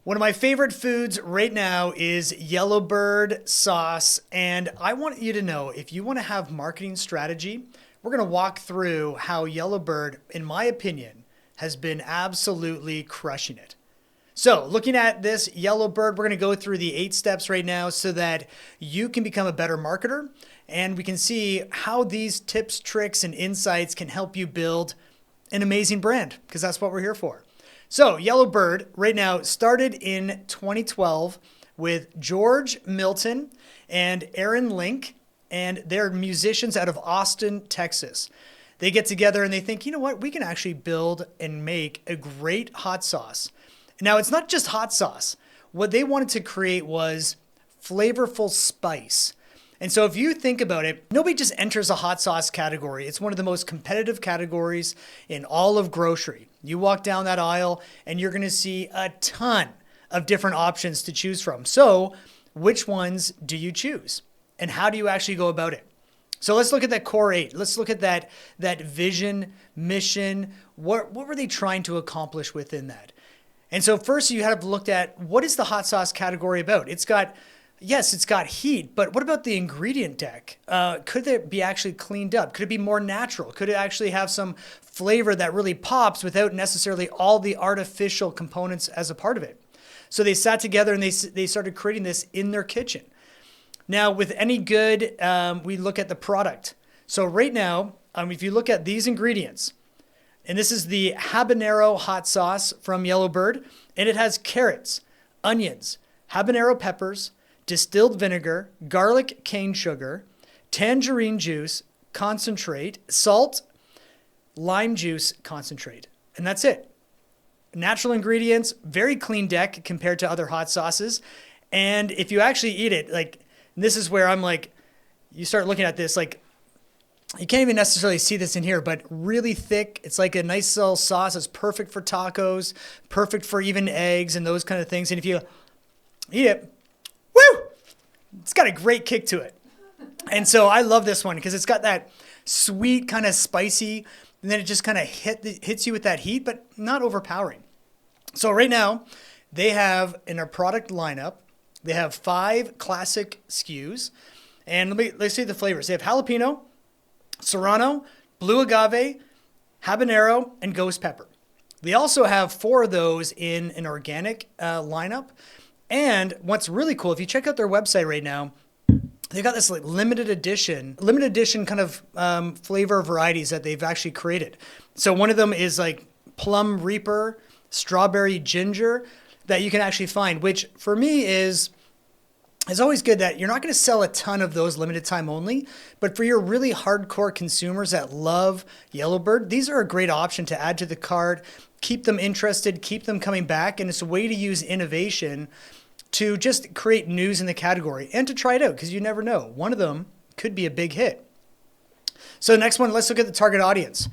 One of my favorite foods right now is Yellowbird sauce. And I want you to know, if you want to have marketing strategy, we're going to walk through how Yellowbird, in my opinion, has been absolutely crushing it. So looking at this Yellowbird, we're going to go through the 8 steps right now so that you can become a better marketer. And we can see how these tips, tricks, and insights can help you build an amazing brand, because that's what we're here for. So Yellowbird right now started in 2012 with George Milton and Aaron Link, and they're musicians out of Austin, Texas. They get together and they think, you know what, we can actually build and make a great hot sauce. Now, it's not just hot sauce. What they wanted to create was flavorful spice. And so if you think about it, nobody just enters a hot sauce category. It's one of the most competitive categories in all of grocery. You walk down that aisle and you're going to see a ton of different options to choose from. So which ones do you choose? And how do you actually go about it? So let's look at that core 8. Let's look at that vision, mission. What were they trying to accomplish within that? And so first you have looked at, what is the hot sauce category about? Yes, it's got heat, but what about the ingredient deck? Could it be actually cleaned up? Could it be more natural? Could it actually have some flavor that really pops without necessarily all the artificial components as a part of it? So they sat together and they started creating this in their kitchen. Now, with any good, we look at the product. So right now, if you look at these ingredients, and this is the Habanero hot sauce from Yellowbird, and it has carrots, onions, habanero peppers, distilled vinegar, garlic cane sugar, tangerine juice, concentrate, salt, lime juice concentrate. And that's it. Natural ingredients, very clean deck compared to other hot sauces. And if you actually eat it, like, this is where I'm like, you start looking at this, like, you can't even necessarily see this in here, but really thick. It's like a nice little sauce. It's perfect for tacos, perfect for even eggs and those kind of things. And if you eat it, woo! It's got a great kick to it. And so I love this one because it's got that sweet kind of spicy, and then it just kind of hits you with that heat, but not overpowering. So right now, they have in their product lineup, they have 5 classic SKUs. And let's see the flavors. They have jalapeno, serrano, blue agave, habanero, and ghost pepper. They also have 4 of those in an organic lineup. And what's really cool, if you check out their website right now, they've got this like limited edition kind of flavor varieties that they've actually created. So one of them is like plum reaper, strawberry ginger that you can actually find, which for me is always good that you're not going to sell a ton of those limited time only, but for your really hardcore consumers that love Yellowbird, these are a great option to add to the cart, keep them interested, keep them coming back, and it's a way to use innovation to just create news in the category and to try it out, because you never know. One of them could be a big hit. So the next one, let's look at the target audience.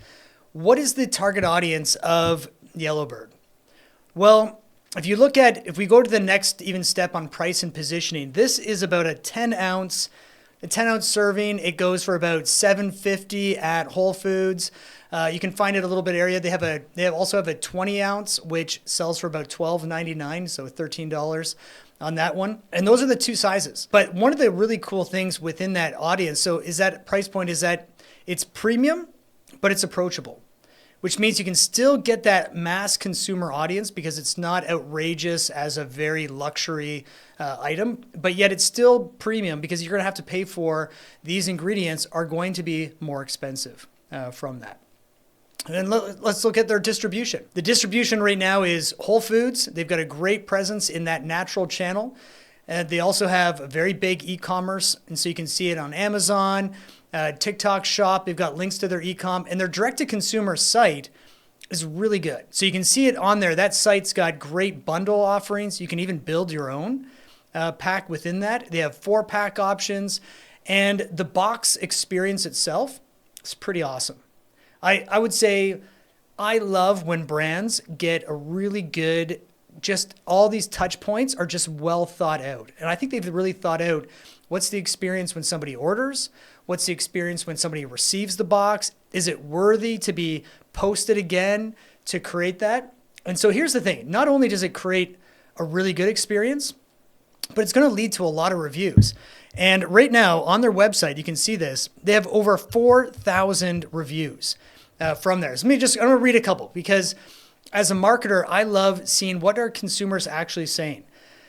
What is the target audience of Yellowbird? Well, if we go to the next even step on price and positioning, this is about a 10 ounce serving. It goes for about $7.50 at Whole Foods. You can find it a little bit area. They also have a 20 ounce, which sells for about $12.99, so $13 on that one. And those are the 2 sizes. But one of the really cool things within that audience, so is that price point, is that it's premium, but it's approachable, which means you can still get that mass consumer audience because it's not outrageous as a very luxury item, but yet it's still premium because you're going to have to pay for these ingredients are going to be more expensive from that. And let's look at their distribution. The distribution right now is Whole Foods. They've got a great presence in that natural channel. And they also have a very big e-commerce. And so you can see it on Amazon, TikTok Shop. They've got links to their e-com. And their direct-to-consumer site is really good. So you can see it on there. That site's got great bundle offerings. You can even build your own pack within that. They have 4-pack options. And the box experience itself is pretty awesome. I would say I love when brands get a really good, just all these touch points are just well thought out. And I think they've really thought out what's the experience when somebody orders? What's the experience when somebody receives the box? Is it worthy to be posted again to create that? And so here's the thing. Not only does it create a really good experience, but it's going to lead to a lot of reviews. And right now on their website, you can see this, they have over 4,000 reviews from there. So I'm going to read a couple because as a marketer, I love seeing what are consumers actually saying.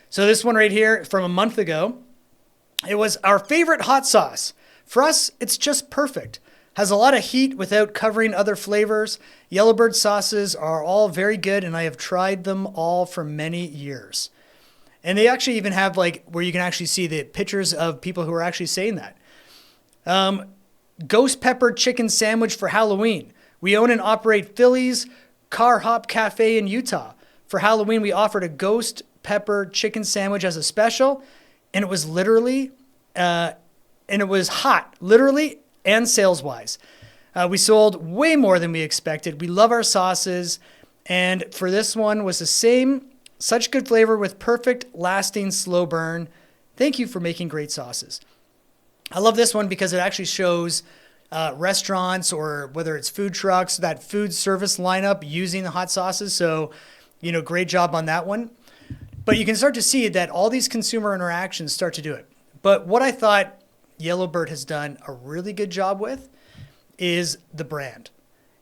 So this one right here from a month ago, it was our favorite hot sauce. For us, it's just perfect. Has a lot of heat without covering other flavors. Yellowbird sauces are all very good, and I have tried them all for many years. And they actually even have like where you can actually see the pictures of people who are actually saying that. Ghost pepper chicken sandwich for Halloween. We own and operate Philly's Car Hop Cafe in Utah. For Halloween, we offered a ghost pepper chicken sandwich as a special, and it was literally, and it was hot, literally and sales-wise. We sold way more than we expected. We love our sauces, and for this one was the same, such good flavor with perfect, lasting, slow burn. Thank you for making great sauces. I love this one because it actually shows restaurants or whether it's food trucks, that food service lineup using the hot sauces. So, great job on that one. But you can start to see that all these consumer interactions start to do it. But what I thought Yellowbird has done a really good job with is the brand.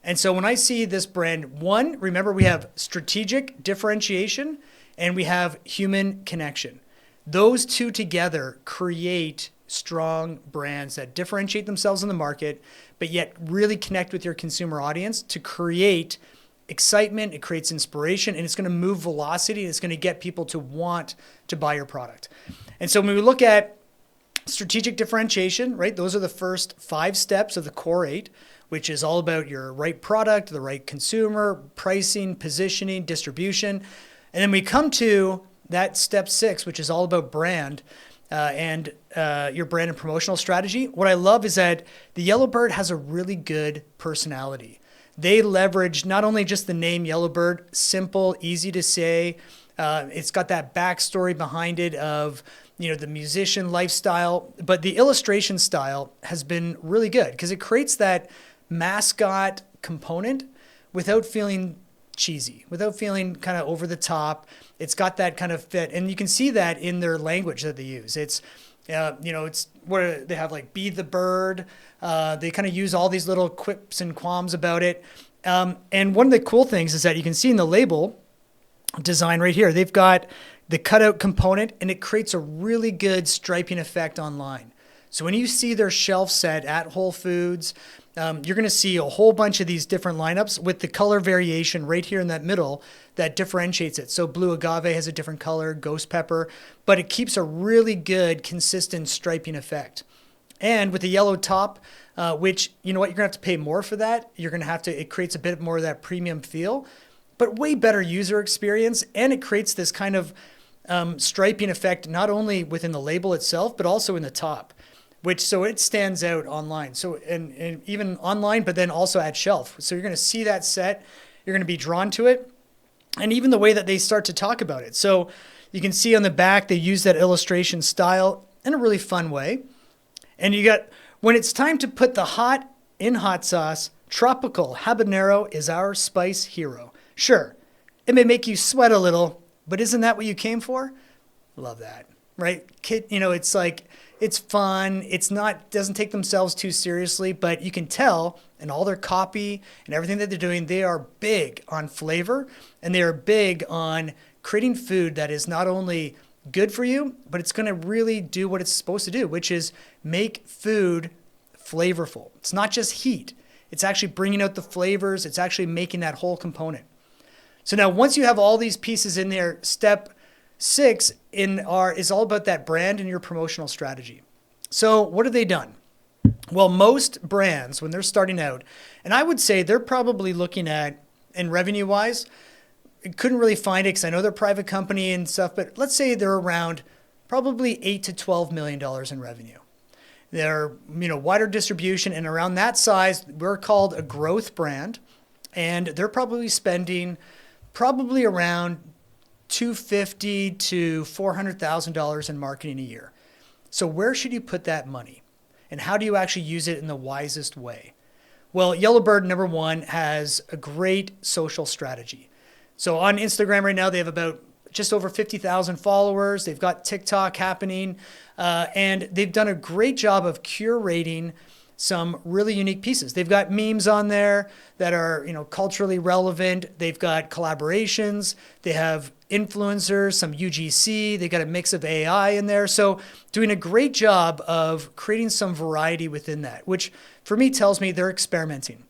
And so when I see this brand, one, remember we have strategic differentiation and we have human connection. Those two together create strong brands that differentiate themselves in the market, but yet really connect with your consumer audience to create excitement. It creates inspiration, and it's going to move velocity, and it's going to get people to want to buy your product. And so when we look at strategic differentiation, right, those are the first 5 steps of the core 8, which is all about your right product, the right consumer, pricing, positioning, distribution. And then we come to that step 6, which is all about brand and your brand and promotional strategy. What I love is that the Yellowbird has a really good personality. They leverage not only just the name Yellowbird, simple, easy to say. It's got that backstory behind it of, the musician lifestyle, but the illustration style has been really good because it creates that mascot component without feeling cheesy, without feeling kind of over the top. It's got that kind of fit, and you can see that in their language that they use. It's, it's where they have like "be the bird." They kind of use all these little quips and qualms about it. And one of the cool things is that you can see in the label design right here, they've got the cutout component, and it creates a really good striping effect online. So when you see their shelf set at Whole Foods, you're going to see a whole bunch of these different lineups with the color variation right here in that middle that differentiates it. So blue agave has a different color, ghost pepper, but it keeps a really good, consistent striping effect. And with the yellow top, which, you're going to have to pay more for that. It creates a bit more of that premium feel, but way better user experience. And it creates this kind of striping effect, not only within the label itself, but also in the top, so it stands out online. So, and even online, but then also at shelf. So you're going to see that set, you're going to be drawn to it. And even the way that they start to talk about it. So you can see on the back, they use that illustration style in a really fun way. And you got, when it's time to put the hot in hot sauce, tropical habanero is our spice hero. Sure, it may make you sweat a little, but isn't that what you came for? Love that, right? It's like, it's fun. It's not, doesn't take themselves too seriously, but you can tell in all their copy and everything that they're doing, they are big on flavor, and they are big on creating food that is not only good for you, but it's going to really do what it's supposed to do, which is make food flavorful. It's not just heat. It's actually bringing out the flavors. It's actually making that whole component. So now once you have all these pieces in there, step 6 is all about that brand and your promotional strategy. So what have they done? Well, most brands, when they're starting out, and I would say they're probably looking at, in revenue-wise, couldn't really find it because I know they're a private company and stuff, but let's say they're around probably $8 to $12 million in revenue. They're, wider distribution, and around that size, we're called a growth brand, and they're probably spending around $250,000 to $400,000 in marketing a year. So where should you put that money? And how do you actually use it in the wisest way? Well, Yellowbird, number 1, has a great social strategy. So on Instagram right now, they have about just over 50,000 followers. They've got TikTok happening, and they've done a great job of curating some really unique pieces. They've got memes on there that are, culturally relevant. They've got collaborations. They have influencers, some UGC. They got a mix of AI in there. So doing a great job of creating some variety within that, which for me tells me they're experimenting.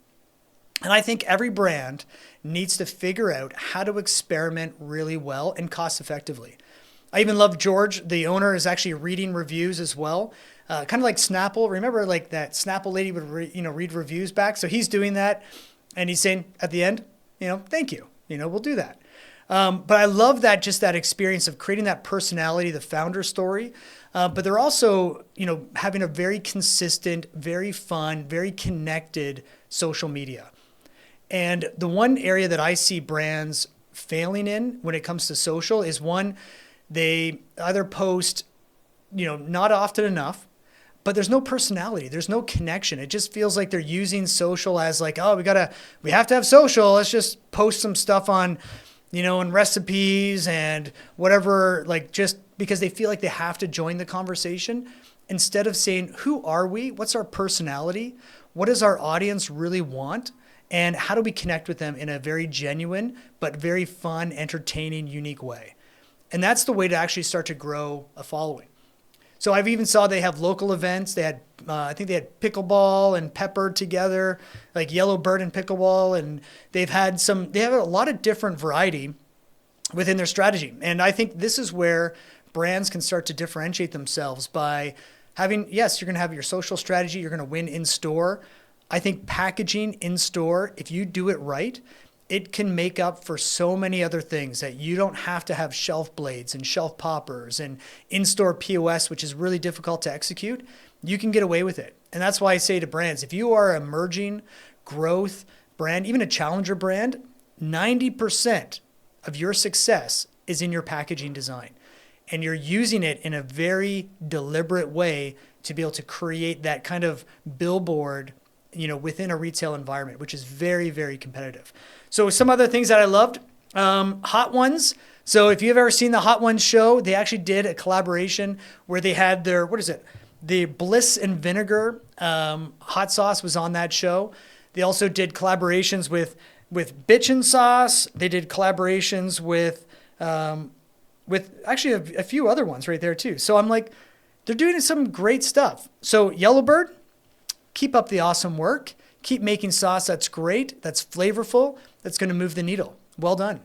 And I think every brand needs to figure out how to experiment really well and cost effectively. I even love George, the owner, is actually reading reviews as well. Kind of like Snapple. Remember like that Snapple lady would read reviews back? So he's doing that. And he's saying at the end, thank you. We'll do that. But I love that, just that experience of creating that personality, the founder story. But they're also, having a very consistent, very fun, very connected social media. And the one area that I see brands failing in when it comes to social is, one, they either post, not often enough, but there's no personality. There's no connection. It just feels like they're using social as like, oh, we have to have social. Let's just post some stuff on, and recipes and whatever, like just because they feel like they have to join the conversation, instead of saying, who are we? What's our personality? What does our audience really want? And how do we connect with them in a very genuine, but very fun, entertaining, unique way? And that's the way to actually start to grow a following. So I've even saw they have local events. They had, I think they had pickleball and pepper together, like Yellowbird and pickleball. And they have a lot of different variety within their strategy. And I think this is where brands can start to differentiate themselves by having, yes, you're going to have your social strategy. You're going to win in store. I think packaging in store, if you do it right, it can make up for so many other things that you don't have to have shelf blades and shelf poppers and in-store POS, which is really difficult to execute. You can get away with it. And that's why I say to brands, if you are an emerging growth brand, even a challenger brand, 90% of your success is in your packaging design. And you're using it in a very deliberate way to be able to create that kind of billboard, within a retail environment, which is very, very competitive. So some other things that I loved, Hot Ones. So if you've ever seen the Hot Ones show, they actually did a collaboration where they had their, the Bliss and Vinegar hot sauce was on that show. They also did collaborations with Bitchin' Sauce. They did collaborations with actually a few other ones right there too. So I'm like, they're doing some great stuff. So Yellowbird, keep up the awesome work. Keep making sauce that's great, that's flavorful, that's going to move the needle. Well done.